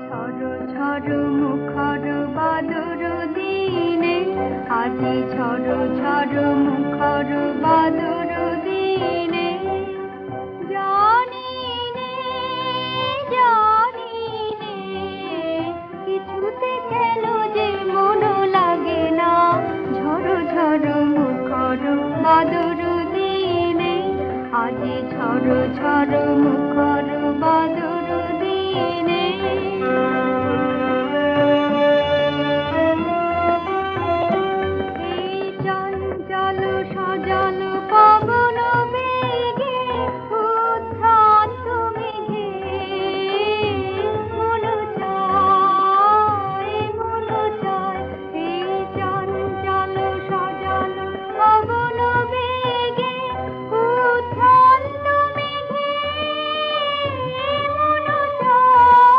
ঝড় ঝড় মুখর বাদর দিনে, আজি ঝড় ঝড় মুখর বাদর দিনে, জানি নে কিছুতে কেন যে মন লাগে না। ঝড় ঝড় মুখর বাদর দিনে, আজি ঝড় ঝড়